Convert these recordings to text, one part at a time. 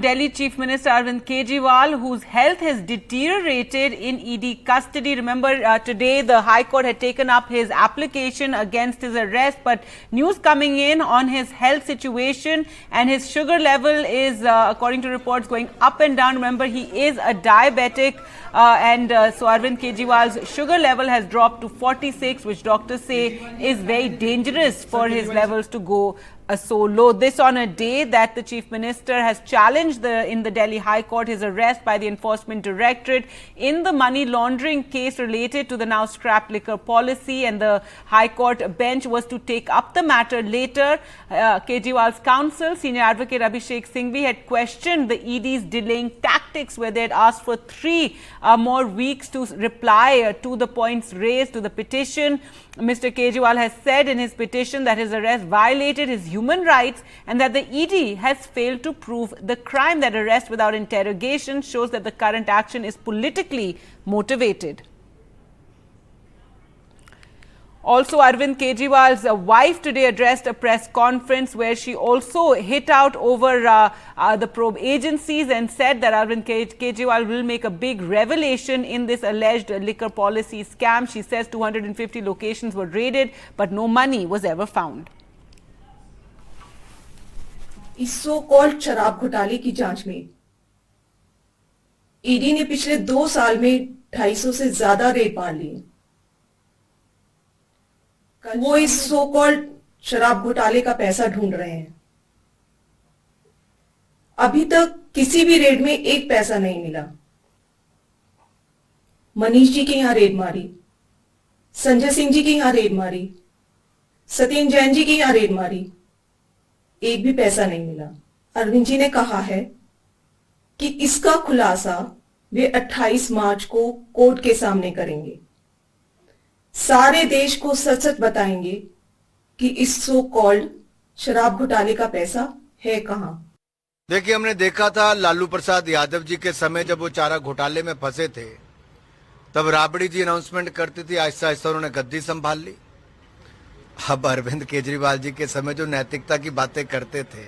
Delhi Chief Minister Arvind Kejriwal, whose health has deteriorated in ED custody. Remember, today the High Court had taken up his application against his arrest, but news coming in on his health situation, and his sugar level is, according to reports, going up and down. Remember, he is a diabetic, so Arvind Kejriwal's sugar level has dropped to 46, which doctors say is very dangerous for his levels to go so low. This on a day that the Chief Minister has challenged in the Delhi High Court his arrest by the Enforcement Directorate in the money laundering case related to the now scrapped liquor policy, and the High Court bench was to take up the matter later. Kejriwal's counsel, Senior Advocate Abhishek Singhvi, had questioned the ED's delaying tactics, where they had asked for 3 more weeks to reply to the points raised to the petition. Mr. Kejriwal has said in his petition that his arrest violated his human rights and that the ED has failed to prove the crime. That arrest without interrogation shows that the current action is politically motivated. Also, Arvind Kejriwal's wife today addressed a press conference where she also hit out over the probe agencies and said that Arvind Kejriwal will make a big revelation in this alleged liquor policy scam. She says 250 locations were raided, but no money was ever found. इस so called शराब घोटाले की जांच में ED ने पिछले 2 साल में 250 से ज्यादा रेड मार लिए। वो इस सो कॉल्ड शराब घोटाले का पैसा ढूंढ रहे हैं। अभी तक किसी भी रेड में 1 पैसा नहीं मिला। मनीष जी के यहां रेड मारी, संजय सिंह जी के यहां रेड मारी, सत्येंद्र जैन जी के यहां रेड मारी, 1 भी पैसा नहीं मिला। अरविंद जी ने कहा है कि इसका खुलासा वे 28 मार्च को कोर्ट के सामने करेंगे। सारे देश को सच सच बताएंगे कि इस सो कॉल्ड शराब घोटाले का पैसा है कहां। देखिए, हमने देखा था लालू प्रसाद यादव जी के समय जब वो चारा घोटाले में फंसे थे, तब राबड़ी जी अनाउंसमेंट करती थी, आहिस्ता आहिस्ता उन्होंने गद्दी संभाल ली। अब अरविंद केजरीवाल जी के समय जो नैतिकता की बातें करते थे,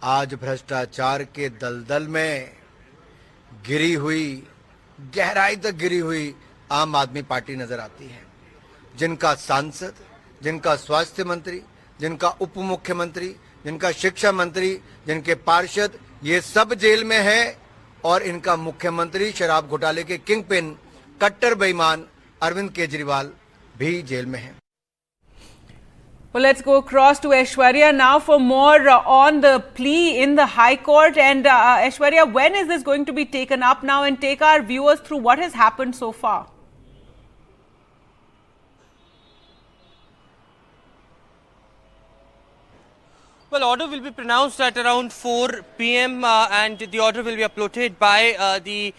आज भ्रष्टाचार के दलदल में गिरी हुई, गहराई तक गिरी हुई आम आदमी पार्टी नजर आती है, जिनका सांसद, जिनका स्वास्थ्य मंत्री, जिनका उप मुख्यमंत्री, जिनका शिक्षा मंत्री, जिनके पार्षद, ये सब जेल में है, और इनका मुख्यमंत्री शराब घोटाले के किंग पिन, कट्टर बेईमान अरविंद केजरीवाल भी जेल में है। Well, let's go across to Aishwarya now for more on the plea in the High Court. And Aishwarya, when is this going to be taken up now, and take our viewers through what has happened so far? Well, order will be pronounced at around 4 p.m. And the order will be uploaded by the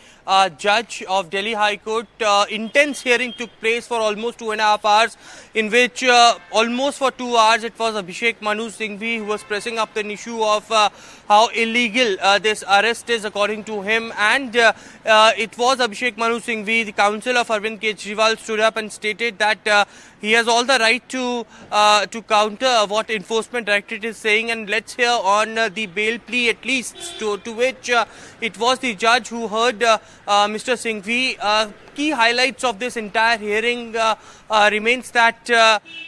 judge of Delhi High Court. Intense hearing took place for almost 2.5 hours, in which almost for 2 hours it was Abhishek Manu Singhvi who was pressing up an issue of how illegal this arrest is according to him. And it was Abhishek Manu Singhvi, the counsel of Arvind Kejriwal, stood up and stated that he has all the right to counter what Enforcement Directorate is saying. And let's hear on the bail plea at least, to which it was the judge who heard Mr. Singhvi. Key highlights of this entire hearing remains that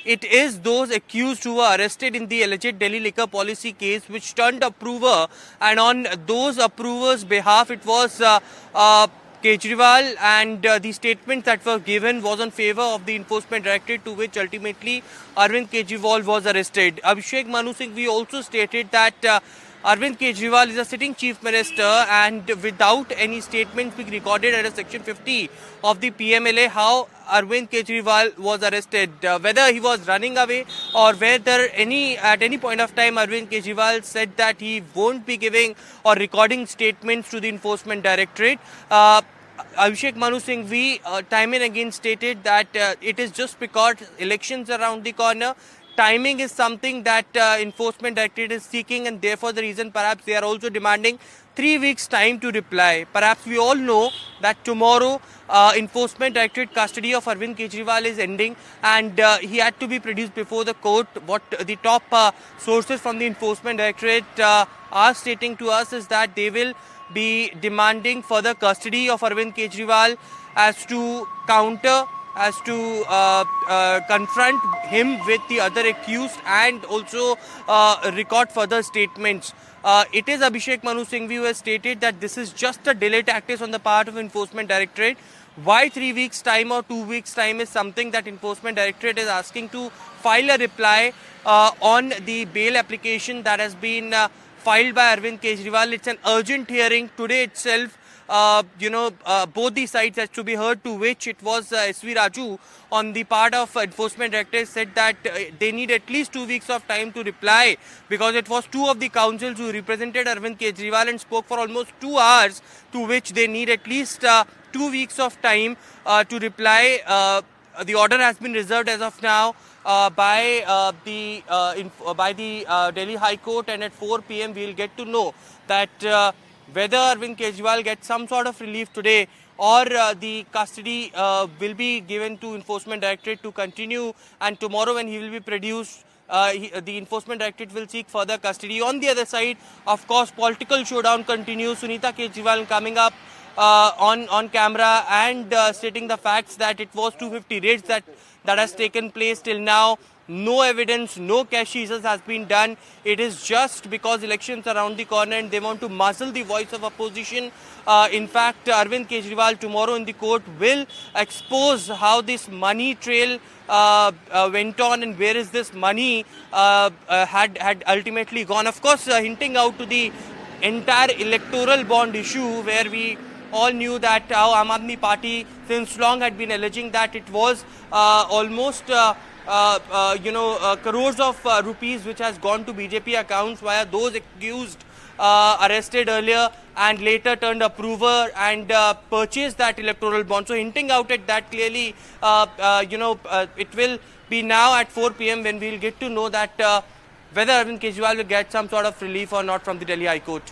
it is those accused who were arrested in the alleged Delhi liquor policy case which turned approver, and on those approvers' behalf it was Kejriwal, and the statements that were given was on favor of the Enforcement Directorate, to which ultimately Arvind Kejriwal was arrested. Abhishek Manu Singhvi also stated that Arvind Kejriwal is a sitting chief minister, and without any statements being recorded under section 50 of the PMLA, how Arvind Kejriwal was arrested, whether he was running away or whether at any point of time Arvind Kejriwal said that he won't be giving or recording statements to the Enforcement Directorate. Abhishek Manu Singhvi time and again stated that it is just because elections around the corner, timing is something that Enforcement Directorate is seeking, and therefore the reason perhaps they are also demanding 3 weeks time to reply. Perhaps we all know that tomorrow Enforcement Directorate custody of Arvind Kejriwal is ending, and he had to be produced before the court. What the top sources from the Enforcement Directorate are stating to us is that they will be demanding further custody of Arvind Kejriwal as to counter, as to confront him with the other accused, and also record further statements. It is Abhishek Manu Singhvi who has stated that this is just a delay tactics on the part of Enforcement Directorate. Why 3 weeks time or 2 weeks time is something that Enforcement Directorate is asking to file a reply on the bail application that has been filed by Arvind Kejriwal. It's an urgent hearing today itself. Both the sides has to be heard, to which it was SV Raju on the part of Enforcement Directorate said that they need at least 2 weeks of time to reply, because it was two of the counsels who represented Arvind Kejriwal and spoke for almost 2 hours, to which they need at least 2 weeks of time to reply. The order has been reserved as of now by the Delhi High Court, and at 4 p.m. we will get to know that whether Arvind Kejriwal gets some sort of relief today, or the custody will be given to Enforcement Directorate to continue, and tomorrow when he will be produced, the Enforcement Directorate will seek further custody. On the other side, of course, political showdown continues. Sunita Kejriwal coming up on camera and stating the facts that it was 250 raids that has taken place till now. No evidence, no cash seizures has been done. It is just because elections are around the corner and they want to muzzle the voice of opposition. In fact, Arvind Kejriwal tomorrow in the court will expose how this money trail went on and where is this money had ultimately gone. Of course, hinting out to the entire electoral bond issue, where we all knew that how Aadmi party since long had been alleging that it was almost crores of rupees which has gone to BJP accounts via those accused arrested earlier and later turned approver and purchased that electoral bond. So hinting out at that clearly, it will be now at 4 p.m. when we will get to know that whether Arvind Kejriwal will get some sort of relief or not from the Delhi High Court.